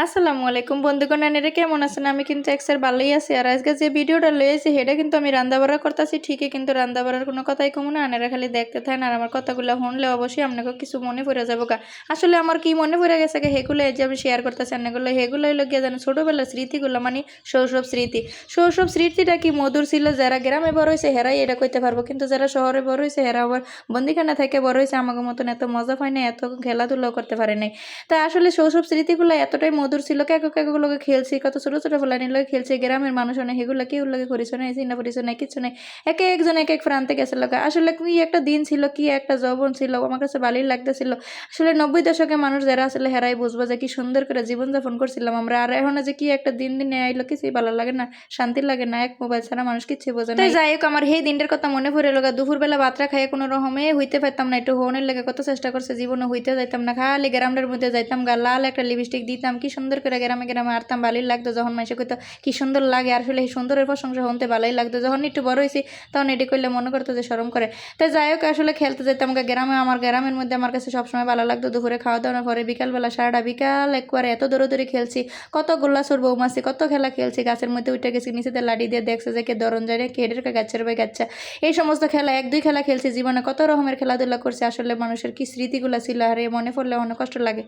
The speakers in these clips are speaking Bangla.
আসসালামু আলাইকুম বন্ধুগণ, এরা কেমন আছেন? আমি কিন্তু এক্সের ভালোই আছি। আর আজকে যে ভিডিওটা লয়েছি সেটা কিন্তু আমি রান্না বাড়া করতেছি ঠিকই, কিন্তু রান্না বাড়ার কোনো কথাই কমু না। আনেরা খালি দেখতে থাকেন আর আমার কথাগুলো শুনলে অবশ্যই আপনাকে কিছু মনে পড়ে যাবো গা। আসলে আমার কি মনে পড়ে গেছে সেগুলো এই যে আমি শেয়ার করতেছি আপনাগুলো। সেগুলো হইলো গিয়ে জানো ছোটোবেলার স্মৃতিগুলো, মানে শৈশব স্মৃতি। শৈশব স্মৃতিটা কি মধুর ছিল। যারা গ্রামে বড় হয়েছে হেরাই এটা কইতে পারবো, কিন্তু যারা শহরে বড় হয়েছে হেরা আবার বন্দিখানা থেকে বড় হয়েছে আমাকে মতন এত মজা পায় না, এত খেলাধুলাও করতে পারে নাই। তাই আসলে শৈশব স্মৃতিগুলো এতটাই মধুর ছিল। কেগুলোকে খেলছি, কত ছোট ছোট ফুলানির লোক খেলছি। গ্রামের মানুষ অনেক সেগুলো কেউ লোকে করিস না, চিন্তা করিস না, কিছু নেই। একে একজন এক এক প্রান্তে গেছে লোক। আসলে কি একটা দিন ছিল, কি একটা যৌবন ছিল, আমার কাছে ভালোই লাগতেছিল। আসলে 90 দশকে মানুষ যারা আসলে হেরাই বুঝবো যে কি সুন্দর করে জীবনযাপন করছিলাম আমরা। আর এখন যে কি একটা দিন দিনে আইলো, কিছুই ভালো লাগে না, শান্তি লাগে না। এক মোবাইল ছাড়া মানুষ কিছু বোঝে না। যাই হোক, আমার সেই দিনটার কথা মনে পড়ে লোক। দুপুরবেলা ভাতটা খাইয়ে কোনো রকমে হইতে পারতাম না, একটু হনের লেগে কত চেষ্টা করছে, জীবনে হইতে যাইতাম না। খালি গ্রামের মধ্যে যাইতাম গা, লাল একটা লিপস্টিক দিতাম, কি সুন্দর করে গ্রামে গ্রামে আরতাম, ভালোই লাগতো। যখন মাসে কইতো কি সুন্দর লাগে, আসলে এই সুন্দরের প্রশংসা শুনতে ভালোই লাগতো। যখন একটু বড় হয়েছি তখন এটি করলে মনে করতো যে শরম করে। তাই যাই হোক, আসলে খেলতে যেতাম গা গ্রামে। আমার গ্রামের মধ্যে আমার কাছে সবসময় ভালো লাগতো। দুপুরে খাওয়া দাওয়ার পরে বিকালবেলা সারাটা বিকাল একবারে এত দৌড়াদৌড়ি খেলছি, কত গোল্লা চোর বৌমাছি, কত খেলা খেলছি। গাছের মধ্যে উঠে গেছি, নিচেতে লাড়ি দিয়ে দেখছে যে কে ধরন যায়, কে এদের গাছের ভাই গাচ্ছা। এই সমস্ত খেলা, এক দুই খেলা খেলছি জীবনে, কত রকমের খেলাধুলা করছে। আসলে মানুষের কি স্মৃতিগুলো ছিল, আর মনে পড়লে অনেক কষ্ট লাগে।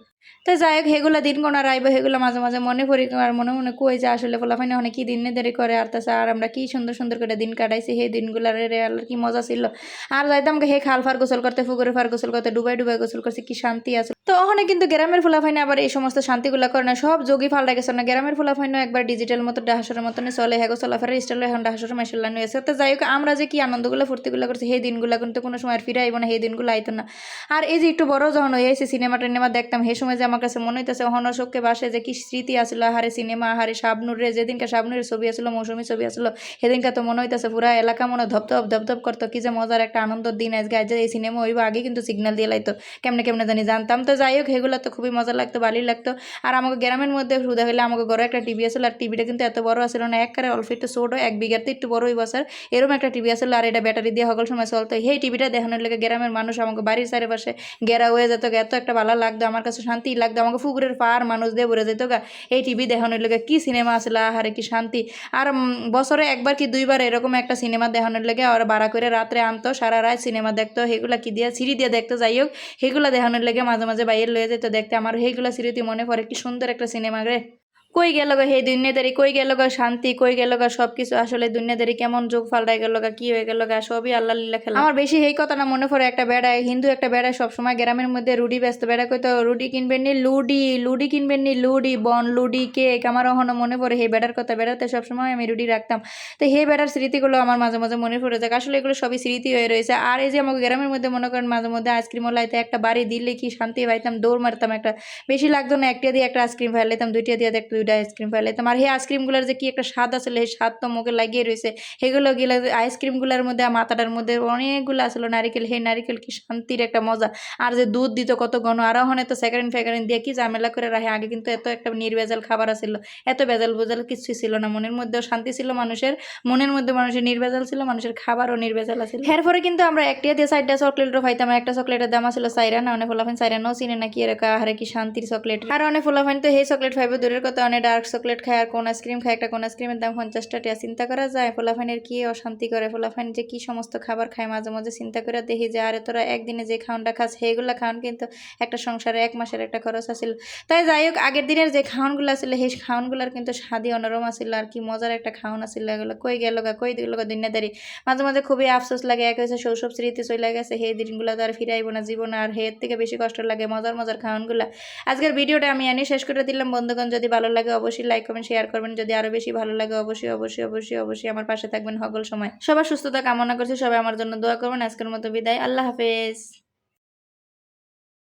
তো যাই হোক, সেগুলো দিন গোনার আইব, সেগুলো মাঝে মাঝে মনে পড়ি আর মনে মনে কই যে আসলে ফলাফাইনে অনেক কি দিন দেরি করে আর আর আমরা কি সুন্দর সুন্দর করে দিন কাটাইছি। সেই দিনগুলার কি মজা ছিল। আর যাইতাম হে খাল ফার গোসল করতে, পুকুরে ফার গোসল করতে, ডুবাই ডুবাই গোসল করছি, কি শান্তি আছে। তো ওখানে কিন্তু গ্রামের ফুলাফাইনে আবার এই সমস্ত শান্তিগুলা করে না, সব যোগী ফাল্টা গেছে না। গ্রামের ফুলাফাইনে একবার ডিজিটাল মতো ডাহাসরের মতনই চলে, হেগো চলাফেরা স্টাইল এখন ডাহাসরের মাইশাল্লাহ হয়েছে। তো যাই হোক, আমরা যে কি আনন্দগুলো ফুর্তিগুলো করছি সেই দিনগুলো কিন্তু কোনো সময় আর ফিরে আইব না, সেই দিনগুলো আইতো না। আর এই যে একটু বড় যখন হয়েছে সিনেমা টিনেমা দেখতাম, সেই সময় যে আমার কাছে মনে হইতেছে অহনশোককে বাসে যে কি স্মৃতি আসলো। আহারে সিনেমা, আহারে শাবনুর রে, যেদিনকে শাবনুরের ছবি আসলো, মৌসুমী ছবি আসলো, সেদিনকে তো মনে হইতেছে পুরা এলাকা মনে ধপধপ ধপধপ করতো। কি যে মজার একটা আনন্দের দিন আজকে। আজ এই সিনেমা হইব, আগে কিন্তু সিগন্যাল দিয়ে লাইতো, কেমনে কেমনে জানি জানতাম। তো যাই হোক, সেগুলো তো খুবই মজা লাগতো, ভালোই লাগতো। আর আমাকে গ্রামের মধ্যে সুবিধা হইলে আমাকে ঘরে একটা টিভি আসলো। আর টিভিটা কিন্তু এত বড় আসলো না, একবারে অল্প একটু ছোট, 1 বিঘাতে একটু বড় হইব স্যার, এরকম একটা টিভি আসলো। আর এটা ব্যাটারি দিয়ে সকল সময় চলতো। সেই টিভিটা দেখানোর লেগে গ্রামের মানুষ আমাকে বাড়ির চারিপাশে গেরা হয়ে যেত, এত একটা ভালো লাগতো, আমার কাছে শান্তি লাগতো। আমাকে পুকুরের পার মানুষ দিয়ে ভরে যেত গা এই টিভি দেখানোর লেগে। কি সিনেমা আসলে, আহারে কি শান্তি। আর বছরে একবার কি দুইবার এরকম একটা সিনেমা দেখানোর লেগে আর ভাড়া করে রাত্রে আনতো, সারা রাত সিনেমা দেখতো। সেগুলা কি দিয়ে সিঁড়ি দিয়ে দেখতো। যাই হোক, সেগুলা দেখানোর লেগে মাঝে মাঝে বাইরে লয়ে যেত দেখতে। আমার সেইগুলা স্মৃতি মনে পড়ে, কি সুন্দর একটা সিনেমা রে। কই গেল গা হে দুনিয়াদারি, কই গেল গা শান্তি, কই গেল গা সবকিছু। আসলে দুনিয়াদারি কেমন যোগ ফাল্টাই গেল গা, কি হয়ে গেল গা, সবই আল্লাহ লীলা খেলা। আমার বেশি এই কথাটা মনে পড়ে, একটা বেড়ায় হিন্দু একটা বেড়ায় সবসময় গ্রামের মধ্যে রুডি ব্যস্ত বেড়া কইতো, রুডি কিনবেন নি লুডি, লুডি কিনবেন নি লুডি, বন লুডি কেক। আমার এখনো মনে পড়ে সেই বেড়ার কথা, বেড়াতে সবসময় আমি রুডি রাখতাম। তো সেই বেড়ার স্মৃতিগুলো আমার মাঝে মাঝে মনে পড়ে যায়। আসলে এগুলো সবই স্মৃতি হয়ে রয়েছে। আর এই যে আমাকে গ্রামের মধ্যে মনে করেন মাঝে মধ্যে আইসক্রিমও লাইতে, একটা বাড়ি দিলে কি শান্তি পাইতাম, দৌড় মারতাম। একটা বেশি লাগতো না, একটা দিয়ে একটা আইসক্রিম ফাইলাইতাম, দুইটা দিয়ে একটা দুইটা আইসক্রিম ফাইলাইতাম। আর সেই আইসক্রিমগুলোর যে কি একটা স্বাদ আসলে, সেই স্বাদ তো মুখে লাগিয়ে রয়েছে। সেগুলো গেলে আইসক্রিমগুলোর মধ্যে মাথাটার মধ্যে অনেকগুলো আসলে নারিকেল, সেই নারিকেল কি শান্তির একটা মজা। আর যে দুধ দিত কত ঘন, আর ওখানে তো স্যাকারিন ফ্যাকারিন দিয়ে কি ঝামেলা করে রাখে। আগে কিন্তু এত একটা নির্ভেজাল খাবার আসছিল, এত ভেজাল বোজাল কিছুই ছিল না। মনের মধ্যেও শান্তি ছিল মানুষের, মনের মধ্যে মানুষের নির্ভেজাল ছিল, মানুষের খাবারও নির্ভেজাল আছিল। এরপরে কিন্তু আমরা একটা দিয়ে 4টা চকলেটও পাইতাম। একটা চকলেটের দাম ছিল 4 আনা। অনেক ফোলাফাইন 4 আনাও চিনে নাকি এরকম, আহারে কি শান্তির চকলেট। আর অনেক ফোলাফাইন তো সেই চকলেট খাইবে দূরের কথা, অনেক ডার্ক চকলেট খায় আর কোন আইসক্রিম খায়। একটা কোন আইসক্রিমের দাম 50 টাকা। চিন্তা করা যায় ফোলাফাইনের কি অশান্তি করে। ফোলাফাইন যে কি সমস্ত খাবার খায়, মাঝে মাঝে চিন্তা করে দেখি যে আরে তোরা একদিনে যে খাওয়ানটা খাস, সেইগুলা খাওয়ান কিন্তু একটা সংসারে 1 মাসের একটা খরচ আছিল। তাই যাই হোক, আগের দিনের যে খাওয়ানগুলো আছিল সেই খাওয়ানগুলার কিন্তু স্বাদই অনরম আছিল। আর কি মজার একটা খাওয়ান আছিল এগুলো। কই গেল গা, কই দিল গা দুনিয়াদারি। মাঝে মাঝে খুবই আফসোস লাগে, এক হয়েছে শৈশব স্মৃতি চলে গেছে, সেই দিনগুলো তো আর ফিরাইব না জীবন। আর এর থেকে বেশি কষ্ট লাগে মজার মজার খাওয়ানগুলা। আজকের ভিডিওটা আমি এনে শেষ করে দিলাম বন্ধুগণ। যদি ভালো লাগে অবশ্যই লাইক কমেন্ট শেয়ার করবেন। যদি আরো বেশি ভালো লাগে অবশ্যই অবশ্যই অবশ্যই অবশ্যই আমার পাশে থাকবেন সকল সময়। সবার সুস্থতা কামনা করছি, সবাই আমার জন্য দোয়া করবেন। আজকের মতো বিদায়, আল্লাহ হাফেজ।